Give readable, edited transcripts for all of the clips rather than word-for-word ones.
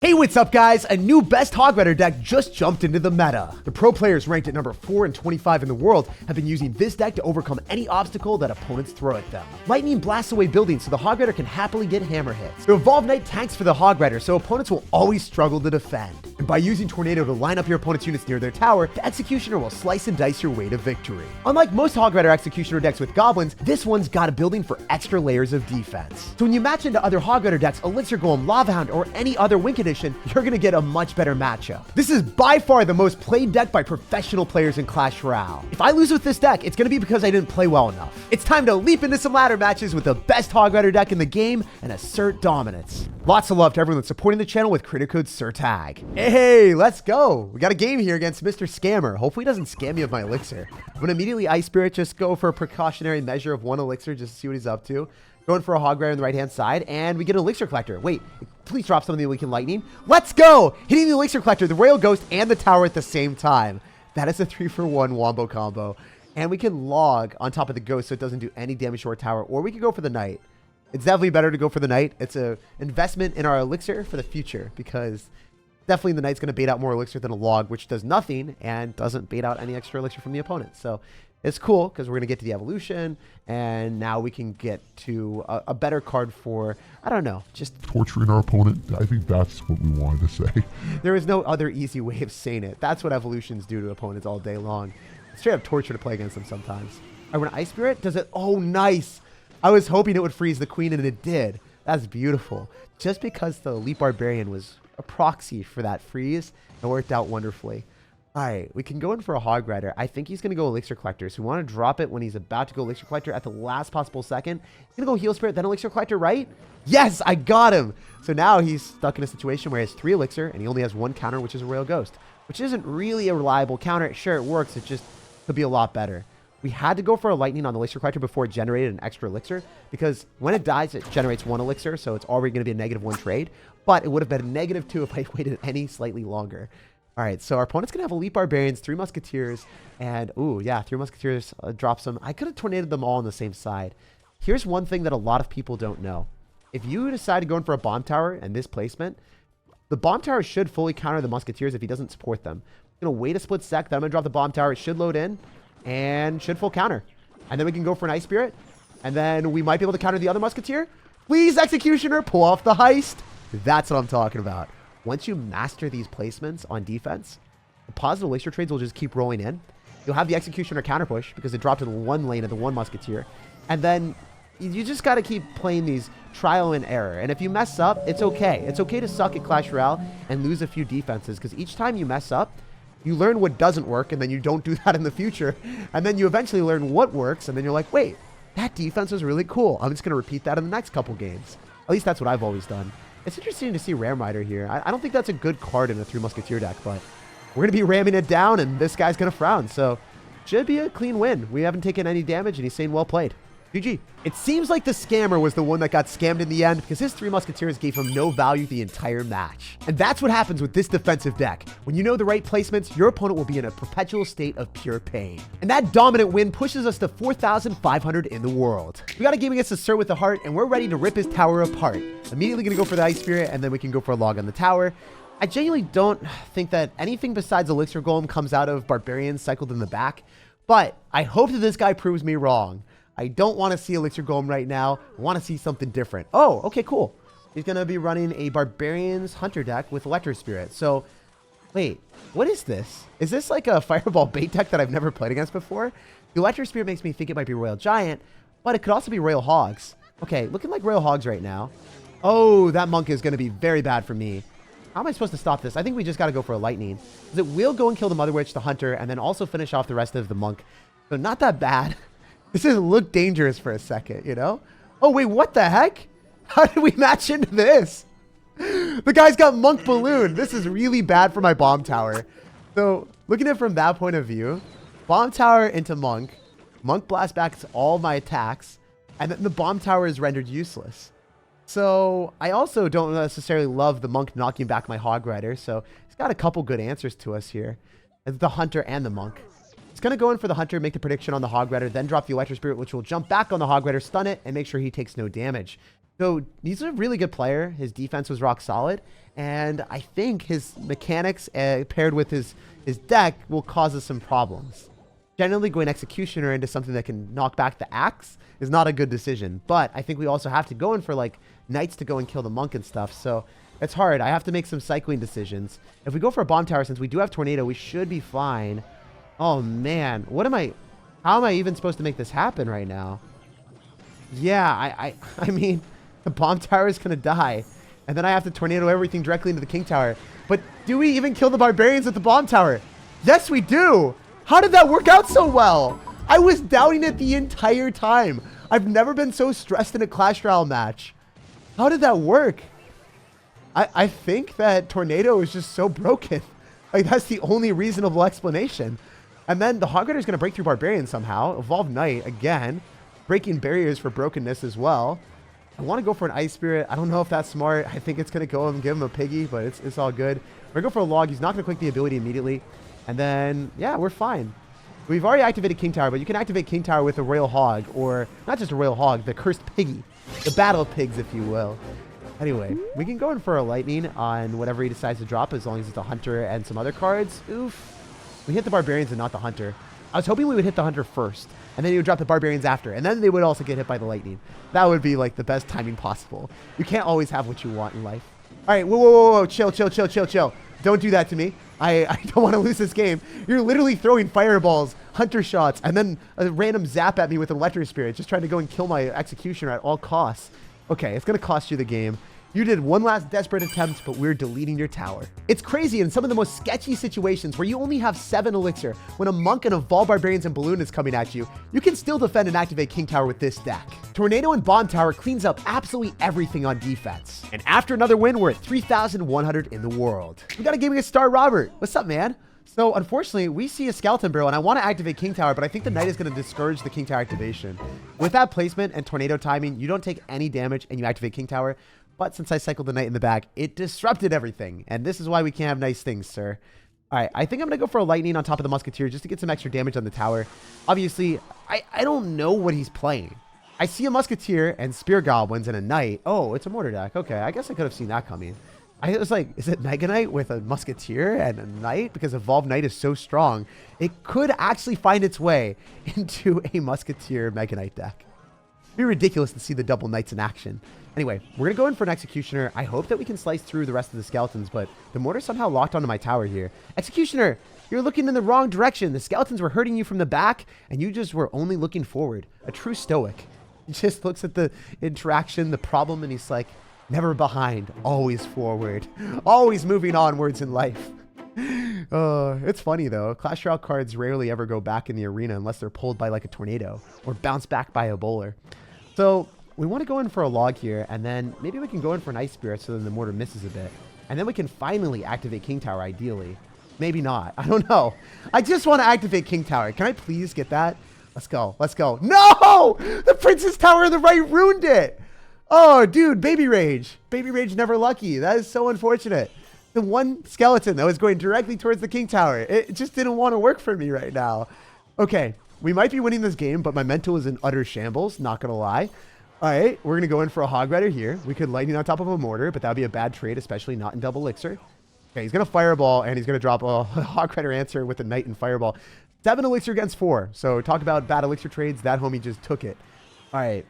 Hey, what's up guys? A new best Hog Rider deck just jumped into the meta. The pro players ranked at number 4 and 25 in the world have been using this deck to overcome any obstacle that opponents throw at them. Lightning blasts away buildings so the Hog Rider can happily get hammer hits. The Evolved Knight tanks for the Hog Rider so opponents will always struggle to defend. And by using Tornado to line up your opponent's units near their tower, the Executioner will slice and dice your way to victory. Unlike most Hog Rider Executioner decks with goblins, this one's got a building for extra layers of defense. So when you match into other Hog Rider decks, Elixir Golem, Lava Hound, or any other Wink Edition, you're gonna get a much better matchup. This is by far the most played deck by professional players in Clash Royale. If I lose with this deck, it's gonna be because I didn't play well enough. It's time to leap into some ladder matches with the best Hog Rider deck in the game and assert dominance. Lots of love to everyone that's supporting the channel with credit code SirTag. Hey, let's go. We got a game here against Mr. Scammer. Hopefully he doesn't scam me of my elixir. I'm gonna immediately Ice Spirit, just go for a precautionary measure of 1 elixir just to see what he's up to. Going for a Hog Rider on the right-hand side, and we get an Elixir Collector. Wait, please drop something that we can Lightning. Let's go! Hitting the Elixir Collector, the Royal Ghost, and the Tower at the same time. That is a 3-for-1 Wombo combo. And we can log on top of the Ghost so it doesn't do any damage to our tower, or we can go for the Knight. It's definitely better to go for the Knight. It's an investment in our Elixir for the future, because definitely the Knight's going to bait out more Elixir than a log, which does nothing and doesn't bait out any extra Elixir from the opponent. So it's cool because we're going to get to the evolution, and now we can get to a better card for, I don't know, just torturing our opponent. I think that's what we wanted to say. There is no other easy way of saying it. That's what evolutions do to opponents all day long. Straight up torture to play against them sometimes. I want Ice Spirit. Does it? Oh, nice. I was hoping it would freeze the queen, and it did. That's beautiful. Just because the Elite Barbarian was a proxy for that freeze, it worked out wonderfully. All right, we can go in for a Hog Rider. I think he's going to go Elixir Collector. So we want to drop it when he's about to go Elixir Collector at the last possible second. He's going to go Heal Spirit, then Elixir Collector, right? Yes, I got him. So now he's stuck in a situation where he has 3 Elixir, and he only has 1 counter, which is a Royal Ghost, which isn't really a reliable counter. Sure, it works. It just could be a lot better. We had to go for a Lightning on the Elixir Collector before it generated an extra Elixir, because when it dies, it generates 1 Elixir, so it's already going to be a -1 trade. But it would have been a -2 if I waited any slightly longer. All right, so our opponent's going to have Elite Barbarians, 3 Musketeers, and, ooh, yeah, 3 Musketeers drops them. I could have tornadoed them all on the same side. Here's one thing that a lot of people don't know. If you decide to go in for a Bomb Tower and this placement, the Bomb Tower should fully counter the Musketeers if he doesn't support them. I'm going to wait a split sec, then I'm going to drop the Bomb Tower. It should load in and should full counter. And then we can go for an Ice Spirit, and then we might be able to counter the other Musketeer. Please, Executioner, pull off the heist. That's what I'm talking about. Once you master these placements on defense, the positive Elixir trades will just keep rolling in. You'll have the Executioner counter push because it dropped to the 1 lane of the 1 Musketeer. And then you just got to keep playing these trial and error. And if you mess up, it's okay. It's okay to suck at Clash Royale and lose a few defenses, because each time you mess up, you learn what doesn't work, and then you don't do that in the future. And then you eventually learn what works, and then you're like, wait, that defense was really cool. I'm just going to repeat that in the next couple games. At least that's what I've always done. It's interesting to see Ram Rider here. I don't think that's a good card in a 3 Musketeer deck, but we're going to be ramming it down, and this guy's going to frown. So should be a clean win. We haven't taken any damage, and he's saying well played. GG. It seems like the Scammer was the one that got scammed in the end, because his 3 Musketeers gave him no value the entire match. And that's what happens with this defensive deck. When you know the right placements, your opponent will be in a perpetual state of pure pain. And that dominant win pushes us to 4,500 in the world. We got a game against the Sir with the Heart, and we're ready to rip his tower apart. Immediately going to go for the Ice Spirit, and then we can go for a log on the tower. I genuinely don't think that anything besides Elixir Golem comes out of Barbarians cycled in the back, but I hope that this guy proves me wrong. I don't want to see Elixir Golem right now. I want to see something different. Oh, okay, cool. He's going to be running a Barbarians Hunter deck with Electro Spirit. So, wait, what is this? Is this like a Fireball bait deck that I've never played against before? The Electro Spirit makes me think it might be Royal Giant, but it could also be Royal Hogs. Okay, looking like Royal Hogs right now. Oh, that Monk is going to be very bad for me. How am I supposed to stop this? I think we just got to go for a Lightning, because it will go and kill the Mother Witch, the Hunter, and then also finish off the rest of the Monk. So not that bad. This doesn't look dangerous for a second, you know? Oh, wait, what the heck? How did we match into this? The guy's got Monk Balloon. This is really bad for my Bomb Tower. So, looking at it from that point of view, Bomb Tower into Monk. Monk blast back all my attacks. And then the Bomb Tower is rendered useless. So, I also don't necessarily love the Monk knocking back my Hog Rider. So, he's got a couple good answers to us here. It's the Hunter and the Monk. It's going to go in for the Hunter, make the prediction on the Hog Rider, then drop the Electro Spirit, which will jump back on the Hog Rider, stun it, and make sure he takes no damage. So he's a really good player. His defense was rock solid. And I think his mechanics paired with his deck will cause us some problems. Generally, going Executioner into something that can knock back the axe is not a good decision. But I think we also have to go in for like Knights to go and kill the monk and stuff. So it's hard. I have to make some cycling decisions. If we go for a Bomb Tower, since we do have Tornado, we should be fine. Oh, man. How am I even supposed to make this happen right now? Yeah, I mean, the Bomb Tower is going to die. And then I have to Tornado everything directly into the King Tower. But do we even kill the Barbarians with the Bomb Tower? Yes, we do. How did that work out so well? I was doubting it the entire time. I've never been so stressed in a Clash Royale match. How did that work? I think that Tornado is just so broken. Like, that's the only reasonable explanation. And then the Hog Rider is going to break through Barbarian somehow. Evolve Knight again. Breaking barriers for brokenness as well. I want to go for an Ice Spirit. I don't know if that's smart. I think it's going to go and give him a Piggy, but it's all good. We're going to go for a Log. He's not going to click the ability immediately. And then, yeah, we're fine. We've already activated King Tower, but you can activate King Tower with a Royal Hog, or not just a Royal Hog, the Cursed Piggy. The Battle of Pigs, if you will. Anyway, we can go in for a Lightning on whatever he decides to drop, as long as it's a Hunter and some other cards. Oof. We hit the Barbarians and not the Hunter. I was hoping we would hit the Hunter first, and then he would drop the Barbarians after, and then they would also get hit by the Lightning. That would be like the best timing possible. You can't always have what you want in life. All right, whoa. Chill. Don't do that to me. I don't want to lose this game. You're literally throwing fireballs, Hunter shots, and then a random zap at me with an Electro Spirit, just trying to go and kill my Executioner at all costs. Okay, it's going to cost you the game. You did one last desperate attempt, but we're deleting your tower. It's crazy in some of the most sketchy situations where you only have 7 elixir. When a monk and Evolve Barbarians and Balloon is coming at you, you can still defend and activate King Tower with this deck. Tornado and Bomb Tower cleans up absolutely everything on defense. And after another win, we're at 3,100 in the world. We got a game against Star Robert. What's up, man? So unfortunately, we see a Skeleton Barrel, and I want to activate King Tower, but I think the Knight is going to discourage the King Tower activation. With that placement and Tornado timing, you don't take any damage and you activate King Tower. But since I cycled the Knight in the back, it disrupted everything. And this is why we can't have nice things, sir. All right, I think I'm going to go for a Lightning on top of the Musketeer just to get some extra damage on the tower. Obviously, I don't know what he's playing. I see a Musketeer and Spear Goblins and a Knight. Oh, it's a Mortar deck. Okay, I guess I could have seen that coming. I was like, is it Mega Knight with a Musketeer and a Knight? Because Evolved Knight is so strong. It could actually find its way into a Musketeer Mega Knight deck. It'd be ridiculous to see the double Knights in action. Anyway, we're going to go in for an Executioner. I hope that we can slice through the rest of the skeletons, but the Mortar somehow locked onto my tower here. Executioner, you're looking in the wrong direction. The skeletons were hurting you from the back, and you just were only looking forward. A true stoic. He just looks at the interaction, the problem, and he's like, never behind, always forward. Always moving onwards in life. It's funny, though. Clash Royale cards rarely ever go back in the arena unless they're pulled by like a tornado or bounced back by a bowler. So we want to go in for a Log here, and then maybe we can go in for an Ice Spirit so then the Mortar misses a bit. And then we can finally activate King Tower, ideally. Maybe not. I don't know. I just want to activate King Tower. Can I please get that? Let's go. Let's go. No! The Princess Tower on the right ruined it! Oh, dude, Baby Rage. Baby Rage never lucky. That is so unfortunate. The one skeleton that was going directly towards the King Tower. It just didn't want to work for me right now. Okay, we might be winning this game, but my mental is in utter shambles, not going to lie. All right, we're going to go in for a Hog Rider here. We could Lightning on top of a Mortar, but that would be a bad trade, especially not in double elixir. Okay, he's going to Fireball, and he's going to drop a Hog Rider answer with a Knight and Fireball. 7 elixir against 4. So talk about bad elixir trades. That homie just took it. All right.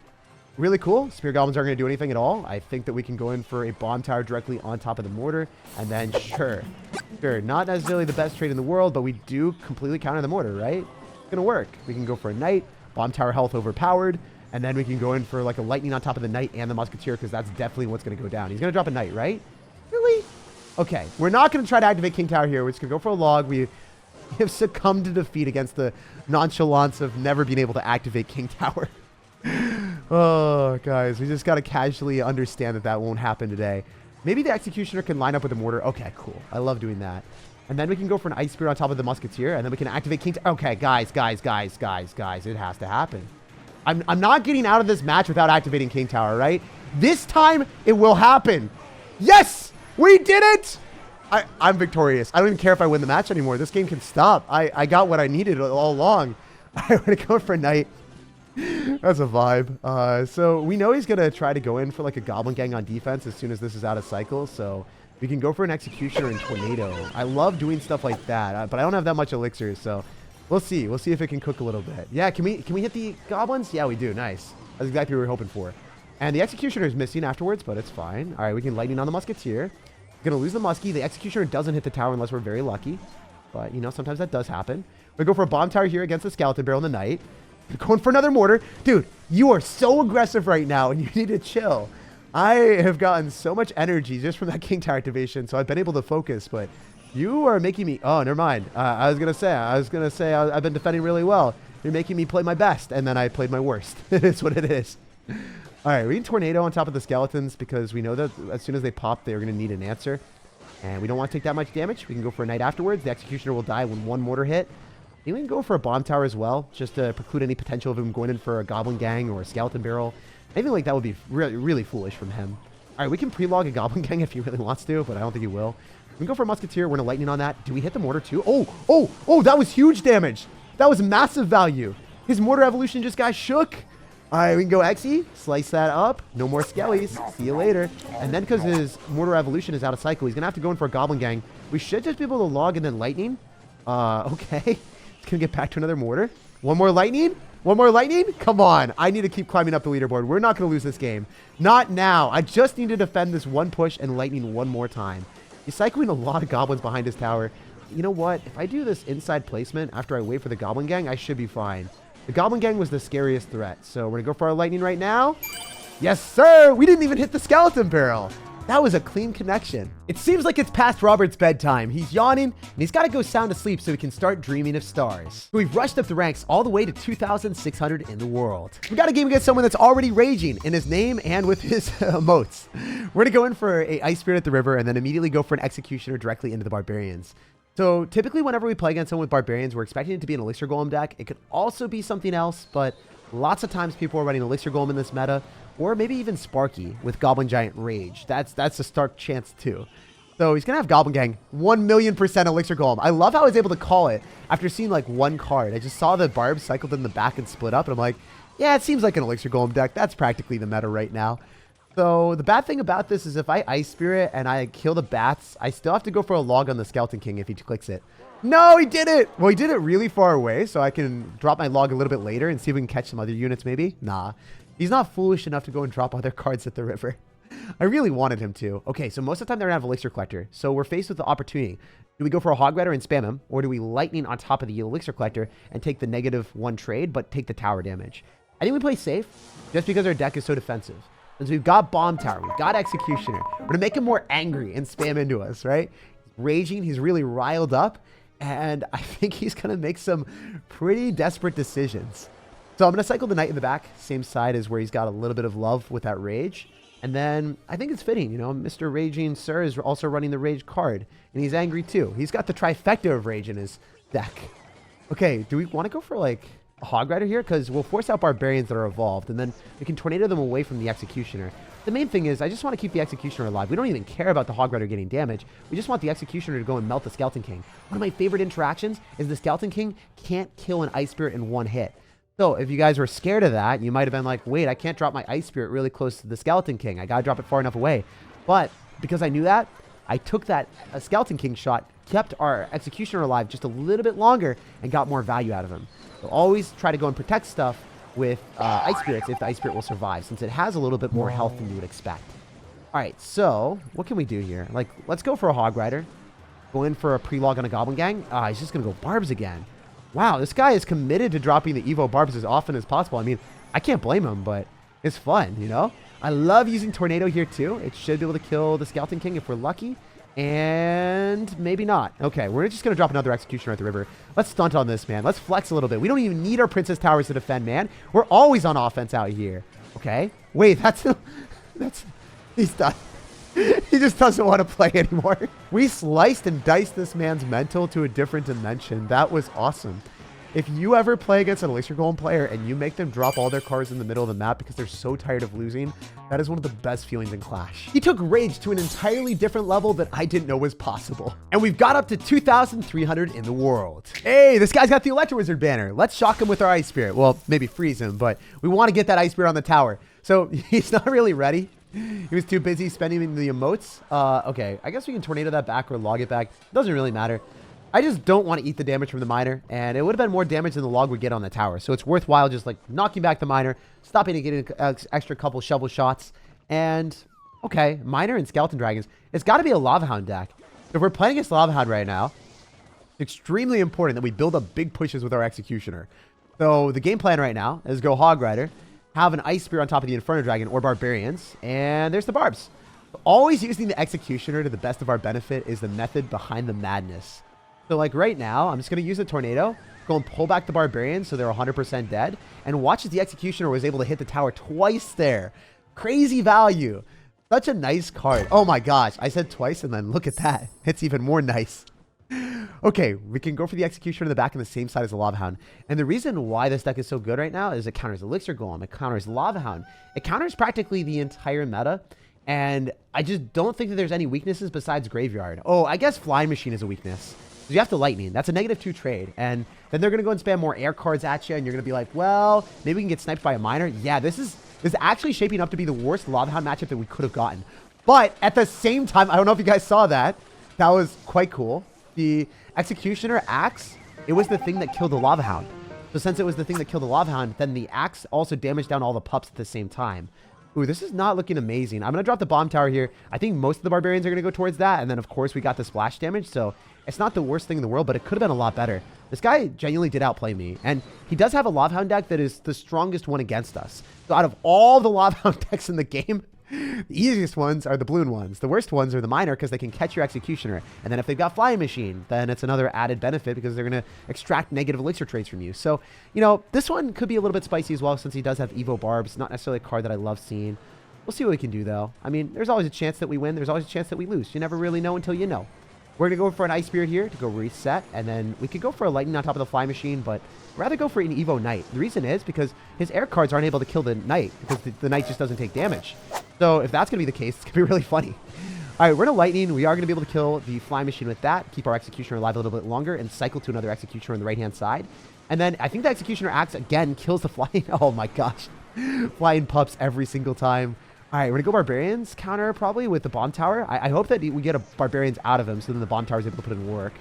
Really cool. Spear Goblins aren't going to do anything at all. I think that we can go in for a Bomb Tower directly on top of the Mortar. And then, sure, not necessarily the best trade in the world, but we do completely counter the Mortar, right? It's going to work. We can go for a Knight, Bomb Tower health overpowered, and then we can go in for like a Lightning on top of the Knight and the Musketeer, because that's definitely what's going to go down. He's going to drop a Knight, right? Really? Okay. We're not going to try to activate King Tower here. We're just going to go for a Log. We have succumbed to defeat against the nonchalance of never being able to activate King Tower. Oh, guys, we just got to casually understand that that won't happen today. Maybe the Executioner can line up with the Mortar. Okay, cool. I love doing that. And then we can go for an Ice Spear on top of the Musketeer, and then we can activate King Tower. Okay, guys, it has to happen. I'm not getting out of this match without activating King Tower, right? This time, it will happen. Yes! We did it! I'm victorious. I don't even care if I win the match anymore. This game can stop. I got what I needed all along. I'm going to go for a Knight. That's a vibe. So we know he's going to try to go in for like a Goblin Gang on defense as soon as this is out of cycle. So we can go for an Executioner and Tornado. I love doing stuff like that, but I don't have that much elixir, so we'll see. We'll see if it can cook a little bit. Yeah, can we hit the Goblins? Yeah, we do. Nice. That's exactly what we were hoping for. And the Executioner is missing afterwards, but it's fine. All right, we can Lightning on the Musketeer. Going to lose the Muskie. The Executioner doesn't hit the tower unless we're very lucky. But, you know, sometimes that does happen. We go for a Bomb Tower here against the Skeleton Barrel in the Knight. Going for another Mortar. Dude, you are so aggressive right now, and you need to chill. I have gotten so much energy just from that King Tower activation, so I've been able to focus, but you are making me... Oh, never mind. I was going to say I've been defending really well. You're making me play my best, and then I played my worst. It's what it is. All right, we need Tornado on top of the Skeletons because we know that as soon as they pop, they're going to need an answer. And we don't want to take that much damage. We can go for a Knight afterwards. The Executioner will die when one Mortar hit. And we can go for a Bomb Tower as well, just to preclude any potential of him going in for a Goblin Gang or a Skeleton Barrel. Anything like that would be really, really foolish from him. All right, we can pre-log a Goblin Gang if he really wants to, but I don't think he will. We can go for a Musketeer. We're going to Lightning on that. Do we hit the Mortar too? Oh, that was huge damage. That was massive value. His Mortar evolution just got shook. All right, we can go Exy, slice that up. No more Skellies. See you later. And then because his Mortar evolution is out of cycle, he's going to have to go in for a Goblin Gang. We should just be able to log and then Lightning. Okay. It's going to get back to another Mortar. One more Lightning. One more Lightning? Come on. I need to keep climbing up the leaderboard. We're not going to lose this game. Not now. I just need to defend this one push and Lightning one more time. He's cycling a lot of Goblins behind his tower. You know what? If I do this inside placement after I wait for the Goblin Gang, I should be fine. The Goblin Gang was the scariest threat. So we're going to go for our Lightning right now. Yes, sir. We didn't even hit the Skeleton Barrel. That was a clean connection. It seems like it's past Robert's bedtime. He's yawning, and he's got to go sound asleep so he can start dreaming of stars. So we've rushed up the ranks all the way to 2,600 in the world. We got a game against someone that's already raging in his name and with his emotes. We're going to go in for a Ice Spirit at the river and then immediately go for an Executioner directly into the Barbarians. So typically whenever we play against someone with Barbarians, we're expecting it to be an Elixir Golem deck. It could also be something else, but lots of times people are running Elixir Golem in this meta, or maybe even Sparky with Goblin Giant Rage. That's a stark chance too. So he's going to have Goblin Gang, 1,000,000% Elixir Golem. I love how I was able to call it after seeing like one card. I just saw the Barbs cycled in the back and split up, and I'm like, yeah, it seems like an Elixir Golem deck. That's practically the meta right now. So the bad thing about this is if I Ice Spirit and I kill the bats, I still have to go for a log on the Skeleton King if he clicks it. No, he did it. Well, he did it really far away, so I can drop my log a little bit later and see if we can catch some other units maybe. Nah, he's not foolish enough to go and drop other cards at the river. I really wanted him to. Okay, so most of the time they're going to have Elixir Collector, so we're faced with the opportunity. Do we go for a Hog Rider and spam him, or do we Lightning on top of the Elixir Collector and take the -1 trade, but take the tower damage? I think we play safe, just because our deck is so defensive. And so we've got Bomb Tower, we've got Executioner. We're going to make him more angry and spam into us, right? He's raging, he's really riled up, and I think he's going to make some pretty desperate decisions. So I'm going to cycle the Knight in the back, same side as where he's got a little bit of love with that Rage. And then I think it's fitting, you know, Mr. Raging Sir is also running the Rage card, and he's angry too. He's got the trifecta of Rage in his deck. Okay, do we want to go for like a Hog Rider here? Because we'll force out Barbarians that are evolved, and then we can Tornado them away from the Executioner. The main thing is I just want to keep the Executioner alive. We don't even care about the Hog Rider getting damage. We just want the Executioner to go and melt the Skeleton King. One of my favorite interactions is the Skeleton King can't kill an Ice Spirit in one hit. So if you guys were scared of that, you might have been like, wait, I can't drop my Ice Spirit really close to the Skeleton King. I got to drop it far enough away. But because I knew that, I took that Skeleton King shot, kept our Executioner alive just a little bit longer, and got more value out of him. So always try to go and protect stuff with Ice Spirits if the Ice Spirit will survive, since it has a little bit more health than you would expect. All right, so what can we do here? Like, let's go for a Hog Rider. Go in for a pre-log on a Goblin Gang. He's just going to go Barbs again. Wow, this guy is committed to dropping the Evo Barbs as often as possible. I mean, I can't blame him, but it's fun, you know? I love using Tornado here, too. It should be able to kill the Skeleton King if we're lucky. And maybe not. Okay, we're just going to drop another Executioner at the river. Let's stunt on this, man. Let's flex a little bit. We don't even need our Princess Towers to defend, man. We're always on offense out here. Okay. Wait, he's done. He just doesn't want to play anymore. We sliced and diced this man's mental to a different dimension. That was awesome. If you ever play against an Elixir Golem player and you make them drop all their cards in the middle of the map because they're so tired of losing, that is one of the best feelings in Clash. He took Rage to an entirely different level that I didn't know was possible. And we've got up to 2,300 in the world. Hey, this guy's got the Electro Wizard banner. Let's shock him with our Ice Spirit. Well, maybe freeze him, but we want to get that Ice Spirit on the tower. So he's not really ready. He was too busy spending the emotes. Okay, I guess we can tornado that back or log it back. Doesn't really matter. I just don't want to eat the damage from the miner, and it would have been more damage than the log would get on the tower. So it's worthwhile just like knocking back the miner, stopping and getting an extra couple shovel shots. And okay, miner and skeleton dragons. It's got to be a Lava Hound deck. If we're playing against Lava Hound right now, it's extremely important that we build up big pushes with our Executioner. So the game plan right now is go Hog Rider, have an Ice Spear on top of the Inferno Dragon or Barbarians, and there's the Barbs. Always using the Executioner to the best of our benefit is the method behind the madness. So like right now, I'm just going to use a Tornado, go and pull back the Barbarians so they're 100% dead, and watch as the Executioner was able to hit the tower twice there. Crazy value. Such a nice card. Oh my gosh, I said twice and then look at that. It's even more nice. Okay, we can go for the Executioner in the back on the same side as the Lava Hound. And the reason why this deck is so good right now is it counters Elixir Golem, it counters Lava Hound, it counters practically the entire meta. And I just don't think that there's any weaknesses besides Graveyard. Oh, I guess Flying Machine is a weakness. You have to Lightning. That's a -2 trade. And then they're going to go and spam more air cards at you. And you're going to be like, well, maybe we can get sniped by a miner. Yeah, this is actually shaping up to be the worst Lava Hound matchup that we could have gotten. But at the same time, I don't know if you guys saw that. That was quite cool. The Executioner Axe, it was the thing that killed the Lava Hound. So since it was the thing that killed the Lava Hound, then the Axe also damaged down all the pups at the same time. Ooh, this is not looking amazing. I'm going to drop the bomb tower here. I think most of the Barbarians are going to go towards that. And then, of course, we got the splash damage. So it's not the worst thing in the world, but it could have been a lot better. This guy genuinely did outplay me. And he does have a Lava Hound deck that is the strongest one against us. So out of all the Lava Hound decks in the game, the easiest ones are the balloon ones. The worst ones are the miner because they can catch your Executioner. And then if they've got Flying Machine, then it's another added benefit because they're going to extract negative elixir trades from you. So, you know, this one could be a little bit spicy as well since he does have Evo Barbs. Not necessarily a card that I love seeing. We'll see what we can do, though. I mean, there's always a chance that we win. There's always a chance that we lose. You never really know until you know. We're going to go for an Ice Spirit here to go reset, and then we could go for a Lightning on top of the Fly Machine, but I'd rather go for an Evo Knight. The reason is because his air cards aren't able to kill the Knight, because the Knight just doesn't take damage. So if that's going to be the case, it's going to be really funny. All right, we're going to Lightning. We are going to be able to kill the Fly Machine with that, keep our Executioner alive a little bit longer, and cycle to another Executioner on the right-hand side. And then I think the Executioner Axe, again, kills the Flying... Oh, my gosh. Flying pups every single time. All right, we're going to go Barbarians counter probably with the Bomb Tower. I hope that we get a Barbarians out of him so then the Bomb Tower is able to put in work.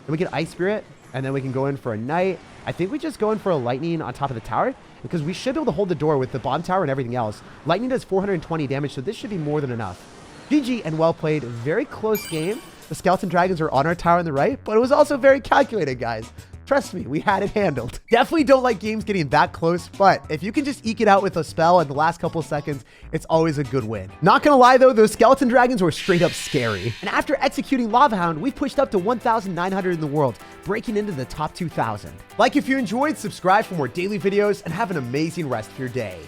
Then we get Ice Spirit, and then we can go in for a Knight. I think we just go in for a Lightning on top of the tower because we should be able to hold the door with the Bomb Tower and everything else. Lightning does 420 damage, so this should be more than enough. GG and well played. Very close game. The Skeleton Dragons are on our tower on the right, but it was also very calculated, guys. Trust me, we had it handled. Definitely don't like games getting that close, but if you can just eke it out with a spell in the last couple of seconds, it's always a good win. Not gonna lie though, those Skeleton Dragons were straight up scary. And after executing Lava Hound, we've pushed up to 1,900 in the world, breaking into the top 2,000. Like if you enjoyed, subscribe for more daily videos, and have an amazing rest of your day.